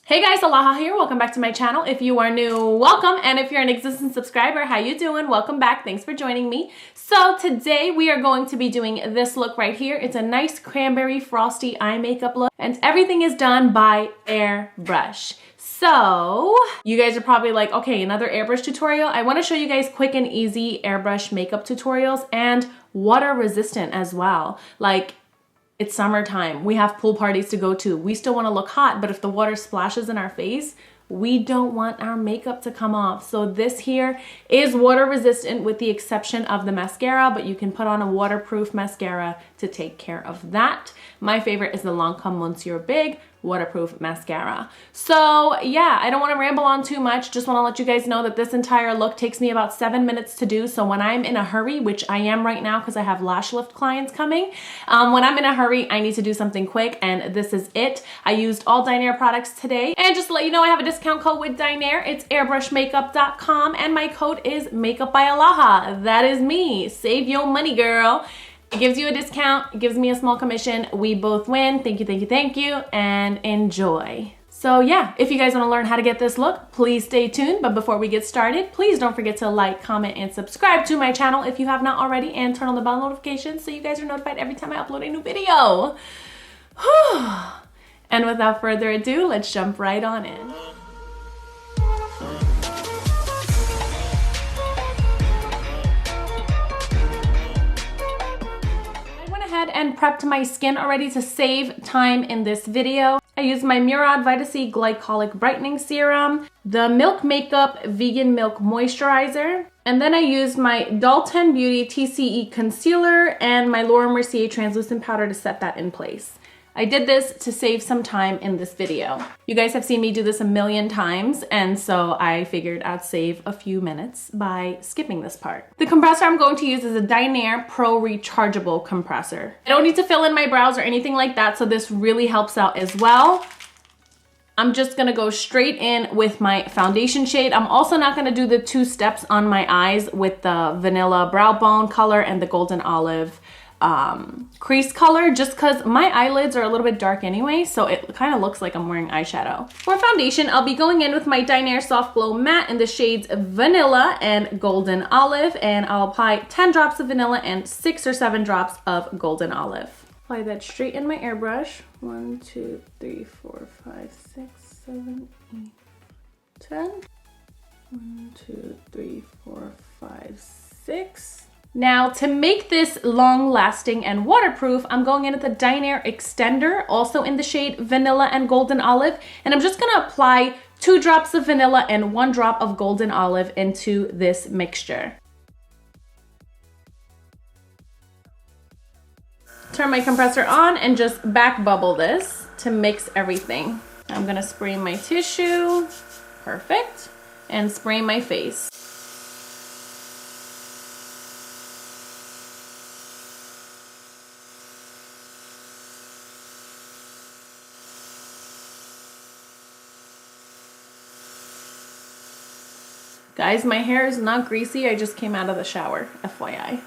Hey guys, Alaha here. Welcome back to my channel. If you are new, welcome. And if you're an existing subscriber, how you doing? Welcome back. Thanks for joining me. So today we are going to be doing this look right here. It's a nice cranberry frosty eye makeup look, and everything is done by Airbrush. So you guys are probably like, okay, another airbrush tutorial. I want to show you guys quick and easy airbrush makeup tutorials and water resistant as well. Like, it's summertime. We have pool parties to go to. We still want to look hot, but if the water splashes in our face, we don't want our makeup to come off. So this here is water resistant with the exception of the mascara, but you can put on a waterproof mascara to take care of that. My favorite is the Lancome Monsieur Big waterproof mascara. So yeah, I don't want to ramble on too much. Just want to let you guys know that this entire look takes me about 7 minutes to do. So when I'm in a hurry, which I am right now because I have lash lift clients coming, when I'm in a hurry, I need to do something quick, and this is it. I used all Dinair products today. And just to let you know, I have a discount code with Dinair. It's airbrushmakeup.com, and my code is MAKEUPBYALAHA. That is me. Save your money, girl. It gives you a discount, it gives me a small commission. We both win. Thank you, thank you, thank you, and enjoy. So yeah, if you guys want to learn how to get this look, please stay tuned. But before we get started, please don't forget to like, comment, and subscribe to my channel if you have not already, and turn on the bell notifications so you guys are notified every time I upload a new video. And without further ado, let's jump right on in. And prepped my skin already to save time in this video. I used my Murad Vita C Glycolic Brightening Serum, the Milk Makeup Vegan Milk Moisturizer, and then I used my Dalton Beauty TCE Concealer and my Laura Mercier Translucent Powder to set that in place. I did this to save some time in this video. You guys have seen me do this a million times, and so I figured I'd save a few minutes by skipping this part. The compressor I'm going to use is a Dinair Pro Rechargeable Compressor. I don't need to fill in my brows or anything like that, so this really helps out as well. I'm just gonna go straight in with my foundation shade. I'm also not gonna do the two steps on my eyes with the vanilla brow bone color and the golden olive crease color, just because my eyelids are a little bit dark anyway, so it kind of looks like I'm wearing eyeshadow. For foundation, I'll be going in with my Dinair Soft Glow Matte in the shades Vanilla and Golden Olive, and I'll apply 10 drops of vanilla and 6 or 7 drops of golden olive. Apply that straight in my airbrush. 1, 2, 3, 4, 5, 6, 7, 8, 10. 1, 2, 3, 4, 5, 6. Now, to make this long-lasting and waterproof, I'm going in with the Dinair Extender, also in the shade Vanilla and Golden Olive, and I'm just gonna apply 2 drops of vanilla and 1 drop of golden olive into this mixture. Turn my compressor on and just back bubble this to mix everything. I'm gonna spray my tissue, perfect, and spray my face. Guys, my hair is not greasy. I just came out of the shower, FYI.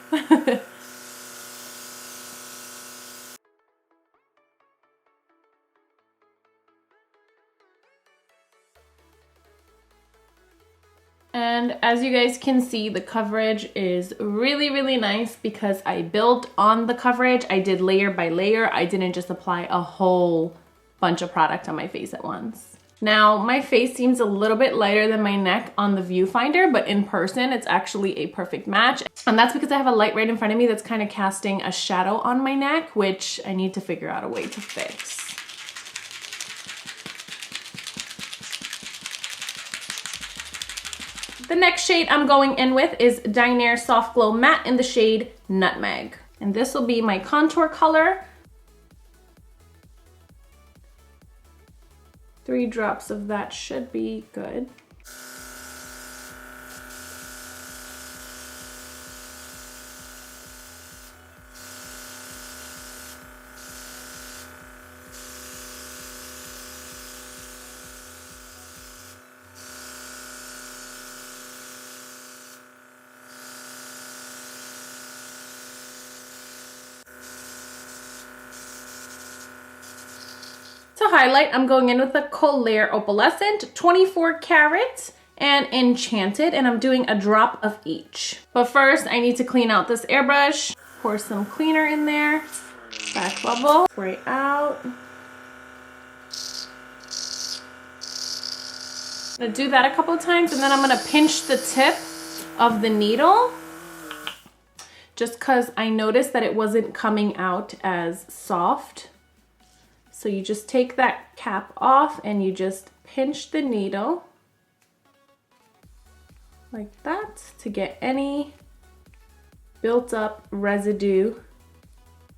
And as you guys can see, the coverage is really, really nice because I built on the coverage. I did layer by layer. I didn't just apply a whole bunch of product on my face at once. Now, my face seems a little bit lighter than my neck on the viewfinder, but in person, it's actually a perfect match. And that's because I have a light right in front of me that's kind of casting a shadow on my neck, which I need to figure out a way to fix. The next shade I'm going in with is Dinair Soft Glow Matte in the shade Nutmeg. And this will be my contour color. 3 drops of that should be good. To the highlight, I'm going in with the Color Opalescent 24 karat and Enchanted, and I'm doing a drop of each. But first, I need to clean out this airbrush. Pour some cleaner in there. Back bubble. Spray out. I'm gonna do that a couple of times, and then I'm gonna pinch the tip of the needle just because I noticed that it wasn't coming out as soft. So you just take that cap off and you just pinch the needle like that to get any built up residue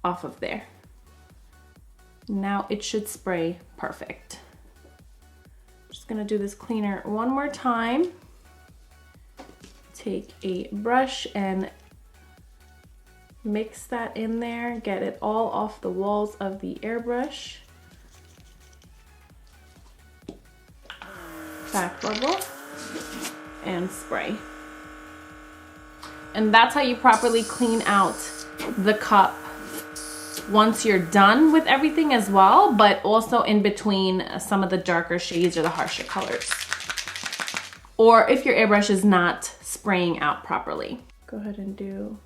off of there. Now it should spray perfect. Just gonna do this cleaner one more time. Take a brush and mix that in there, get it all off the walls of the airbrush. Back bubble and spray. And that's how you properly clean out the cup once you're done with everything as well, but also in between some of the darker shades or the harsher colors. Or if your airbrush is not spraying out properly. Go ahead and do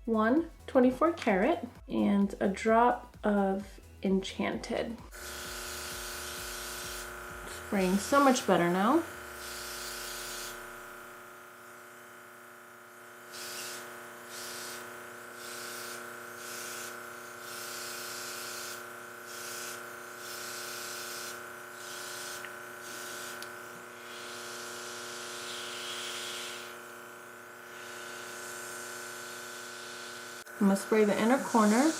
one 24 karat and a drop of Enchanted. Spraying so much better now. I'm gonna spray the inner corner.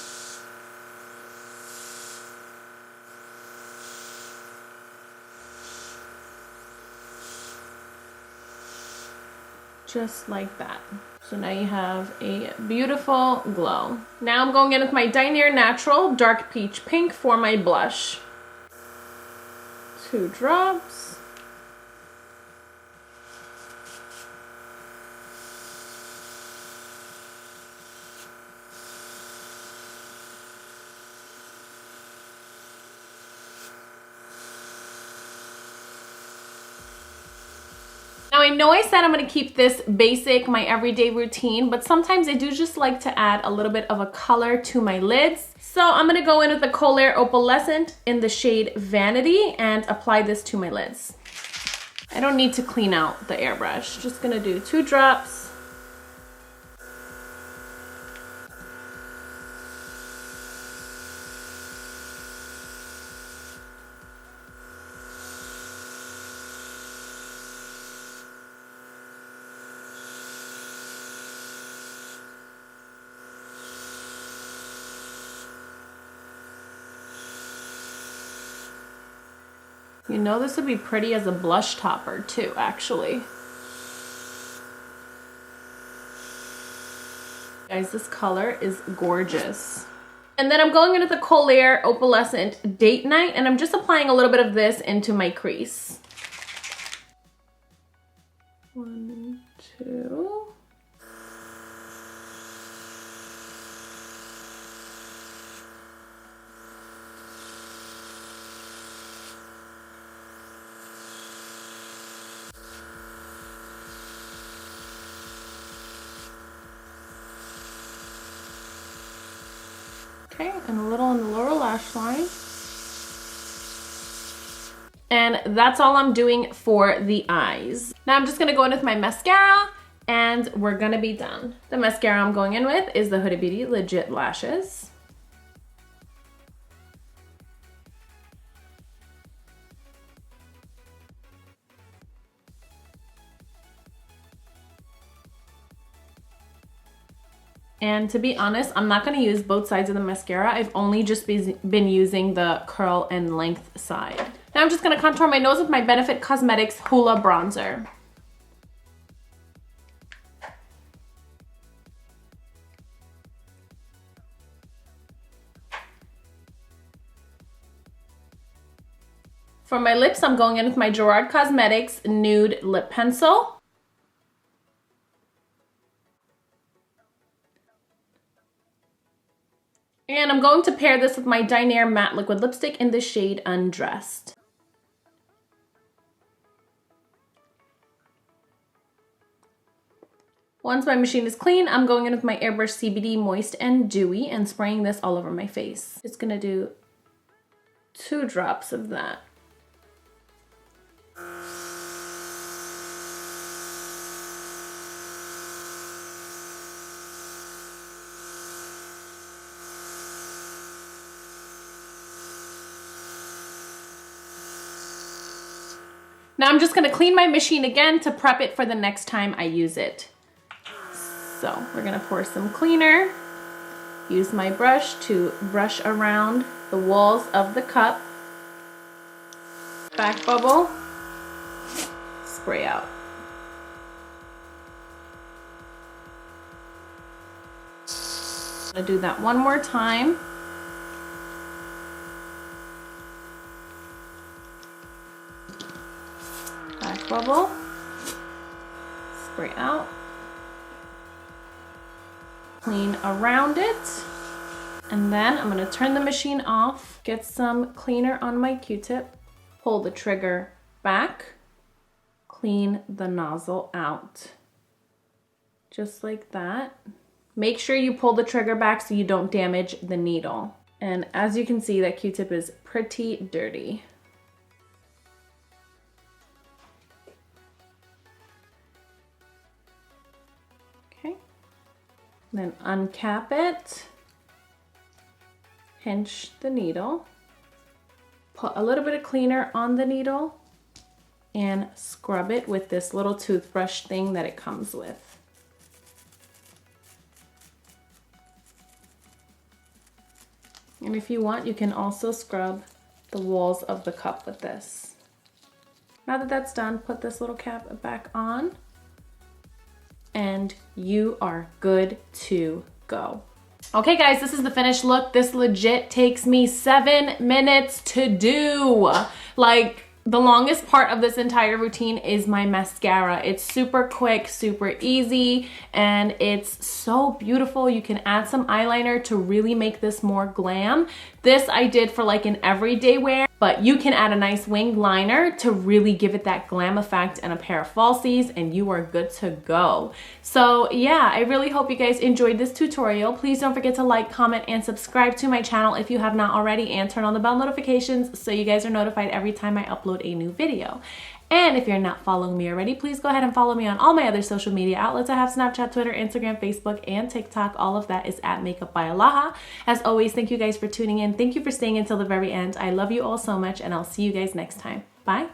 Just like that. So now you have a beautiful glow. Now I'm going in with my Dinair Natural Dark Peach Pink for my blush. 2 drops. Now I know I said I'm gonna keep this basic, my everyday routine, but sometimes I do just like to add a little bit of a color to my lids. So I'm gonna go in with the Color Opalescent in the shade Vanity and apply this to my lids. I don't need to clean out the airbrush, just gonna do 2 drops. You know this would be pretty as a blush topper too, actually. Guys, this color is gorgeous. And then I'm going into the Color Opalescent Date Night, and I'm just applying a little bit of this into my crease. 1, 2. Okay, and a little on the lower lash line. And that's all I'm doing for the eyes. Now I'm just gonna go in with my mascara and we're gonna be done. The mascara I'm going in with is the Huda Beauty Legit Lashes. And to be honest, I'm not gonna use both sides of the mascara. I've only just been using the curl and length side. Now I'm just gonna contour my nose with my Benefit Cosmetics Hoola Bronzer. For my lips, I'm going in with my Gerard Cosmetics Nude Lip Pencil. And I'm going to pair this with my Dinair Matte Liquid Lipstick in the shade Undressed. Once my machine is clean, I'm going in with my Airbrush CBD Moist and Dewy and spraying this all over my face. Just gonna do 2 drops of that. Now I'm just gonna clean my machine again to prep it for the next time I use it. So we're gonna pour some cleaner, use my brush to brush around the walls of the cup, back bubble, spray out. I'm gonna do that one more time. Back bubble, spray out, clean around it, and then I'm going to turn the machine off, get some cleaner on my Q-tip, pull the trigger back, clean the nozzle out, just like that. Make sure you pull the trigger back so you don't damage the needle. And as you can see, that Q-tip is pretty dirty. Then uncap it, pinch the needle, put a little bit of cleaner on the needle, and scrub it with this little toothbrush thing that it comes with. And if you want, you can also scrub the walls of the cup with this. Now that that's done, put this little cap back on, and you are good to go. Okay guys, this is the finished look. This legit takes me 7 minutes to do. Like, the longest part of this entire routine is my mascara. It's super quick, super easy, and it's so beautiful. You can add some eyeliner to really make this more glam. This I did for like an everyday wear, but you can add a nice winged liner to really give it that glam effect and a pair of falsies, and you are good to go. So yeah, I really hope you guys enjoyed this tutorial. Please don't forget to like, comment, and subscribe to my channel if you have not already, and turn on the bell notifications so you guys are notified every time I upload a new video. And if you're not following me already, please go ahead and follow me on all my other social media outlets. I have Snapchat, Twitter, Instagram, Facebook, and TikTok. All of that is at Makeup by Alaha. As always, thank you guys for tuning in. Thank you for staying until the very end. I love you all so much, and I'll see you guys next time. Bye.